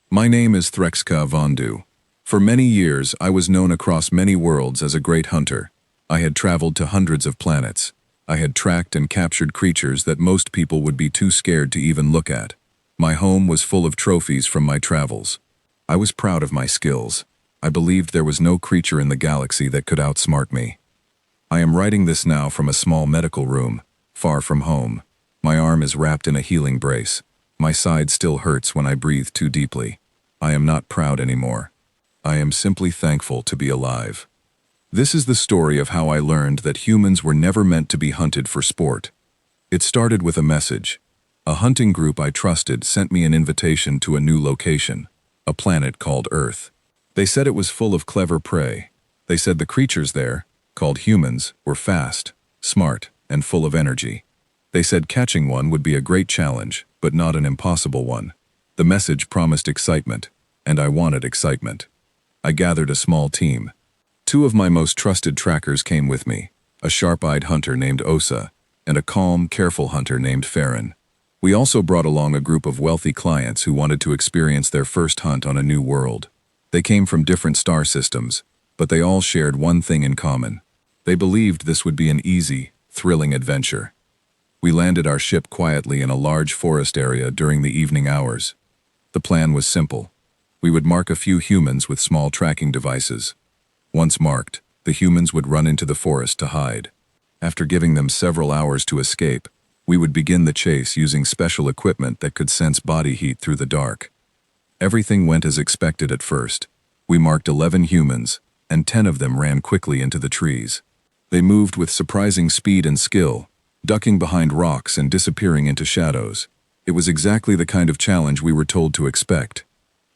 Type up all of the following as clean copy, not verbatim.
My name is Threxka Vondu. For many years, I was known across many worlds as a great hunter. I had traveled to hundreds of planets. I had tracked and captured creatures that most people would be too scared to even look at. My home was full of trophies from my travels. I was proud of my skills. I believed there was no creature in the galaxy that could outsmart me. I am writing this now from a small medical room, far from home. My arm is wrapped in a healing brace. My side still hurts when I breathe too deeply. I am not proud anymore. I am simply thankful to be alive. This is the story of how I learned that humans were never meant to be hunted for sport. It started with a message. A hunting group I trusted sent me an invitation to a new location, a planet called Earth. They said it was full of clever prey. They said the creatures there, called humans, were fast, smart, and full of energy. They said catching one would be a great challenge, but not an impossible one. The message promised excitement, and I wanted excitement. I gathered a small team. 2 of my most trusted trackers came with me, a sharp-eyed hunter named Osa, and a calm, careful hunter named Farron. We also brought along a group of wealthy clients who wanted to experience their first hunt on a new world. They came from different star systems, but they all shared one thing in common. They believed this would be an easy, thrilling adventure. We landed our ship quietly in a large forest area during the evening hours. The plan was simple. We would mark a few humans with small tracking devices. Once marked, the humans would run into the forest to hide. After giving them several hours to escape, we would begin the chase using special equipment that could sense body heat through the dark. Everything went as expected at first. We marked 11 humans, and 10 of them ran quickly into the trees. They moved with surprising speed and skill, ducking behind rocks and disappearing into shadows. It was exactly the kind of challenge we were told to expect.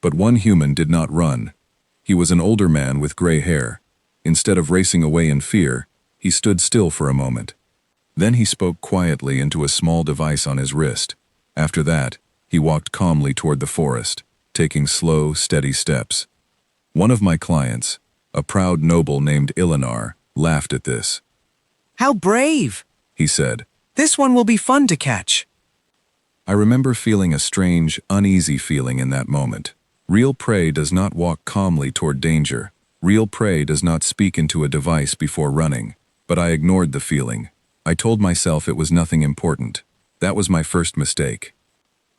But one human did not run. He was an older man with gray hair. Instead of racing away in fear, he stood still for a moment. Then he spoke quietly into a small device on his wrist. After that, he walked calmly toward the forest, taking slow, steady steps. One of my clients, a proud noble named Ilinar, laughed at this. "How brave," he said. "This one will be fun to catch." I remember feeling a strange, uneasy feeling in that moment. Real prey does not walk calmly toward danger. Real prey does not speak into a device before running. But I ignored the feeling. I told myself it was nothing important. That was my first mistake.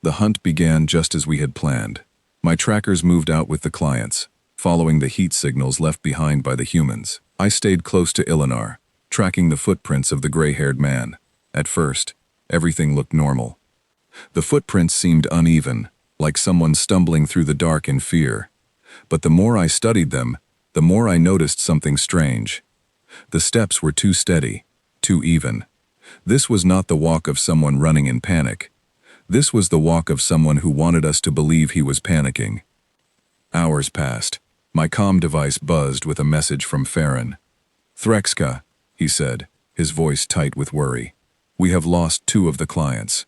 The hunt began just as we had planned. My trackers moved out with the clients, following the heat signals left behind by the humans. I stayed close to Ilinar, tracking the footprints of the gray-haired man. At first, everything looked normal. The footprints seemed uneven, like someone stumbling through the dark in fear. But the more I studied them, the more I noticed something strange. The steps were too steady, too even. This was not the walk of someone running in panic. This was the walk of someone who wanted us to believe he was panicking. Hours passed. My comm device buzzed with a message from Farron. "Threxka," he said, his voice tight with worry. "We have lost 2 of the clients."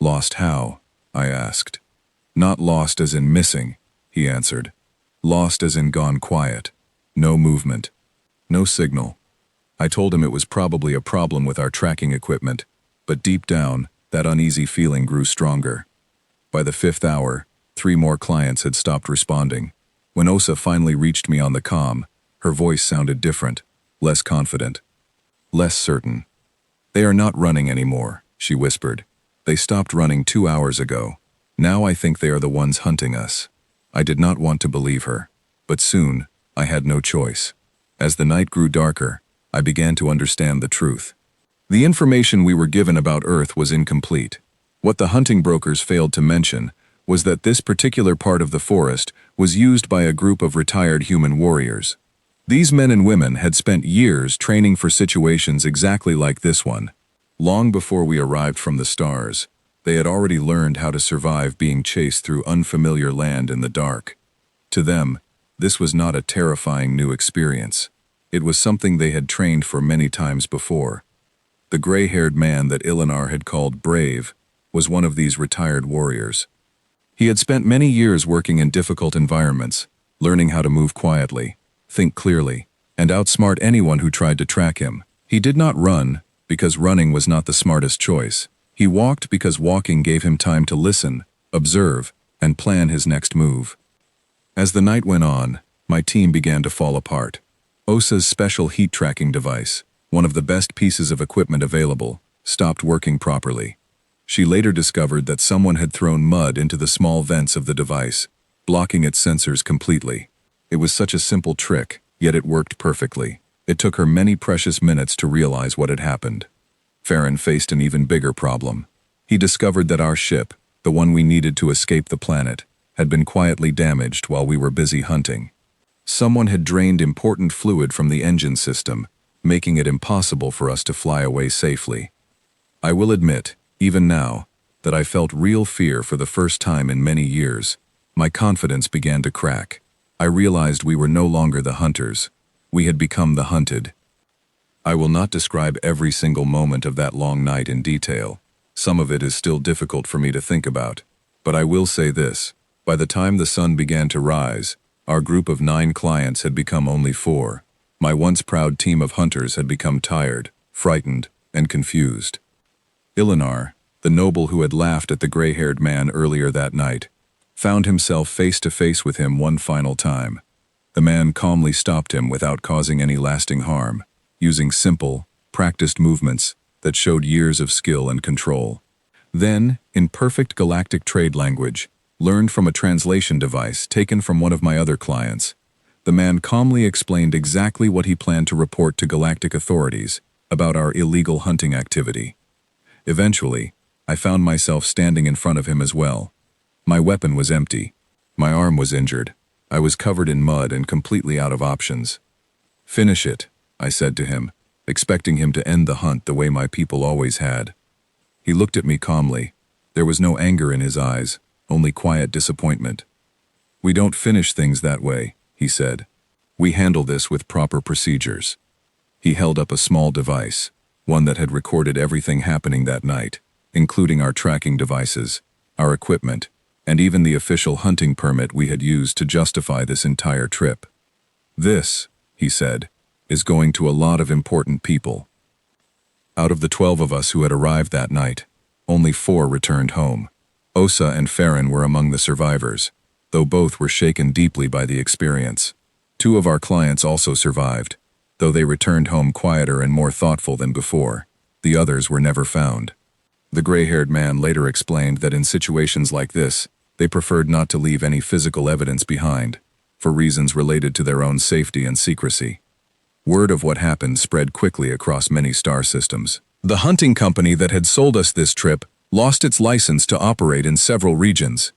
"Lost how?" I asked. "Not lost as in missing," he answered. "Lost as in gone quiet. No movement. No signal." I told him it was probably a problem with our tracking equipment, but deep down, that uneasy feeling grew stronger. By the 5th hour, 3 more clients had stopped responding. When Osa finally reached me on the comm, her voice sounded different, less confident, less certain. "They are not running anymore," she whispered. "They stopped running 2 hours ago. Now I think they are the ones hunting us." I did not want to believe her, but soon I had no choice. As the night grew darker, I began to understand the truth. The information we were given about Earth was incomplete. What the hunting brokers failed to mention was that this particular part of the forest was used by a group of retired human warriors. These men and women had spent years training for situations exactly like this one. Long before we arrived from the stars, they had already learned how to survive being chased through unfamiliar land in the dark. To them, this was not a terrifying new experience. It was something they had trained for many times before. The gray-haired man that Ilinar had called brave was one of these retired warriors. He had spent many years working in difficult environments, learning how to move quietly, think clearly, and outsmart anyone who tried to track him. He did not run, because running was not the smartest choice. He walked because walking gave him time to listen, observe, and plan his next move. As the night went on, my team began to fall apart. OSA's special heat tracking device, one of the best pieces of equipment available, stopped working properly. She later discovered that someone had thrown mud into the small vents of the device, blocking its sensors completely. It was such a simple trick, yet it worked perfectly. It took her many precious minutes to realize what had happened. Farron faced an even bigger problem. He discovered that our ship, the one we needed to escape the planet, had been quietly damaged while we were busy hunting. Someone had drained important fluid from the engine system, making it impossible for us to fly away safely. I will admit, even now, that I felt real fear for the first time in many years. My confidence began to crack. I realized we were no longer the hunters. We had become the hunted. I will not describe every single moment of that long night in detail. Some of it is still difficult for me to think about. But I will say this. By the time the sun began to rise, our group of 9 clients had become only 4. My once proud team of hunters had become tired, frightened, and confused. Ilinar, the noble who had laughed at the gray-haired man earlier that night, found himself face to face with him one final time. The man calmly stopped him without causing any lasting harm, using simple, practiced movements that showed years of skill and control. Then, in perfect galactic trade language, learned from a translation device taken from one of my other clients, the man calmly explained exactly what he planned to report to galactic authorities about our illegal hunting activity. Eventually, I found myself standing in front of him as well. My weapon was empty. My arm was injured. I was covered in mud and completely out of options. "Finish it," I said to him, expecting him to end the hunt the way my people always had. He looked at me calmly. There was no anger in his eyes, only quiet disappointment. "We don't finish things that way," he said. "We handle this with proper procedures." He held up a small device, one that had recorded everything happening that night, including our tracking devices, our equipment, and even the official hunting permit we had used to justify this entire trip. "This," he said, "is going to a lot of important people." Out of the 12 of us who had arrived that night, only 4 returned home. Osa and Farron were among the survivors, though both were shaken deeply by the experience. 2 of our clients also survived, though they returned home quieter and more thoughtful than before. The others were never found. The gray-haired man later explained that in situations like this, they preferred not to leave any physical evidence behind, for reasons related to their own safety and secrecy. Word of what happened spread quickly across many star systems. The hunting company that had sold us this trip lost its license to operate in several regions.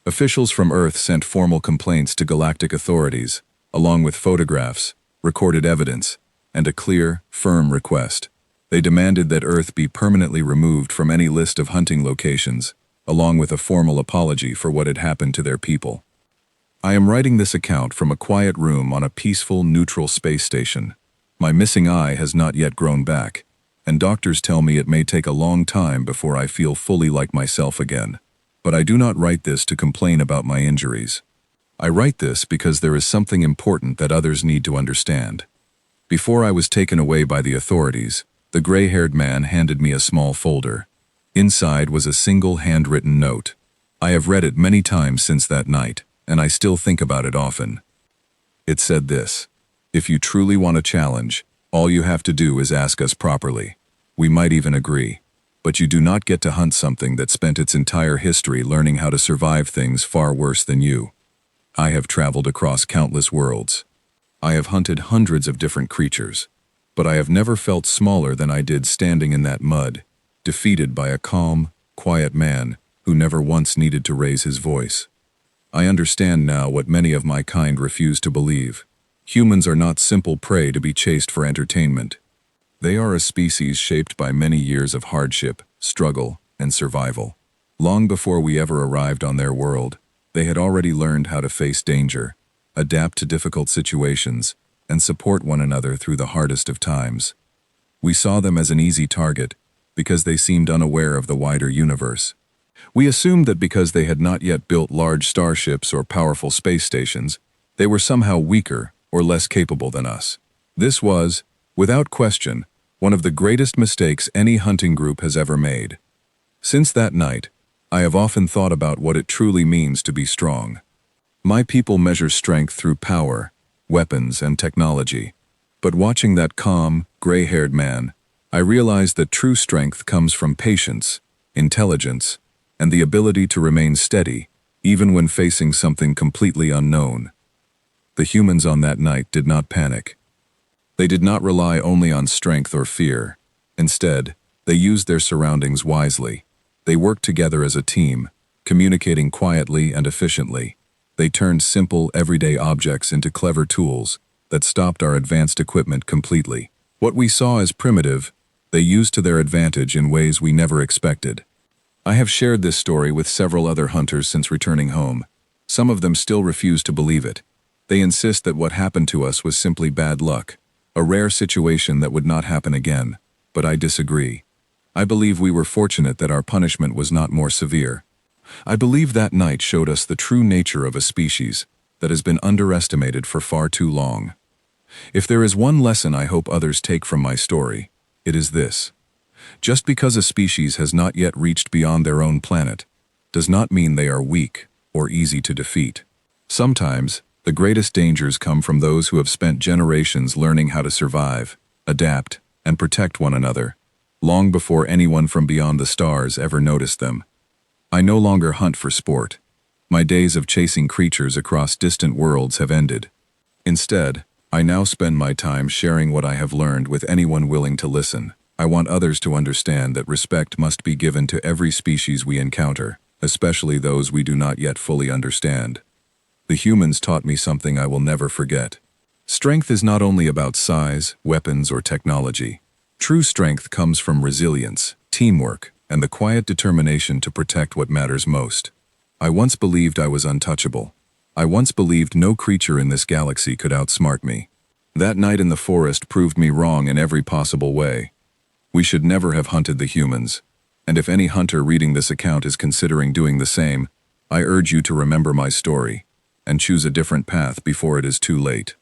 Officials from Earth sent formal complaints to galactic authorities, along with photographs, recorded evidence, and a clear, firm request. They demanded that Earth be permanently removed from any list of hunting locations, along with a formal apology for what had happened to their people. I am writing this account from a quiet room on a peaceful, neutral space station. My missing eye has not yet grown back, and doctors tell me it may take a long time before I feel fully like myself again. But I do not write this to complain about my injuries. I write this because there is something important that others need to understand. Before I was taken away by the authorities, the gray-haired man handed me a small folder. Inside was a single handwritten note. I have read it many times since that night, and I still think about it often. It said this: "If you truly want a challenge, all you have to do is ask us properly. We might even agree. But you do not get to hunt something that spent its entire history learning how to survive things far worse than you." I have traveled across countless worlds. I have hunted hundreds of different creatures, but I have never felt smaller than I did standing in that mud, defeated by a calm, quiet man who never once needed to raise his voice. I understand now what many of my kind refuse to believe. Humans are not simple prey to be chased for entertainment. They are a species shaped by many years of hardship, struggle, and survival. Long before we ever arrived on their world, they had already learned how to face danger, adapt to difficult situations, and support one another through the hardest of times. We saw them as an easy target because they seemed unaware of the wider universe. We assumed that because they had not yet built large starships or powerful space stations, they were somehow weaker or less capable than us. This was, without question, one of the greatest mistakes any hunting group has ever made. Since that night, I have often thought about what it truly means to be strong. My people measure strength through power, weapons, and technology. But watching that calm, gray-haired man, I realized that true strength comes from patience, intelligence, and the ability to remain steady, even when facing something completely unknown. The humans on that night did not panic. They did not rely only on strength or fear. Instead, they used their surroundings wisely. They worked together as a team, communicating quietly and efficiently. They turned simple, everyday objects into clever tools that stopped our advanced equipment completely. What we saw as primitive, they used to their advantage in ways we never expected. I have shared this story with several other hunters since returning home. Some of them still refuse to believe it. They insist that what happened to us was simply bad luck, a rare situation that would not happen again. But I disagree. I believe we were fortunate that our punishment was not more severe. I believe that night showed us the true nature of a species that has been underestimated for far too long. If there is one lesson I hope others take from my story, it is this. Just because a species has not yet reached beyond their own planet, does not mean they are weak or easy to defeat. Sometimes, the greatest dangers come from those who have spent generations learning how to survive, adapt, and protect one another, long before anyone from beyond the stars ever noticed them. I no longer hunt for sport. My days of chasing creatures across distant worlds have ended. Instead, I now spend my time sharing what I have learned with anyone willing to listen. I want others to understand that respect must be given to every species we encounter, especially those we do not yet fully understand. The humans taught me something I will never forget. Strength is not only about size, weapons, or technology. True strength comes from resilience, teamwork, and the quiet determination to protect what matters most. I once believed I was untouchable. I once believed no creature in this galaxy could outsmart me. That night in the forest proved me wrong in every possible way. We should never have hunted the humans. And if any hunter reading this account is considering doing the same, I urge you to remember my story and choose a different path before it is too late.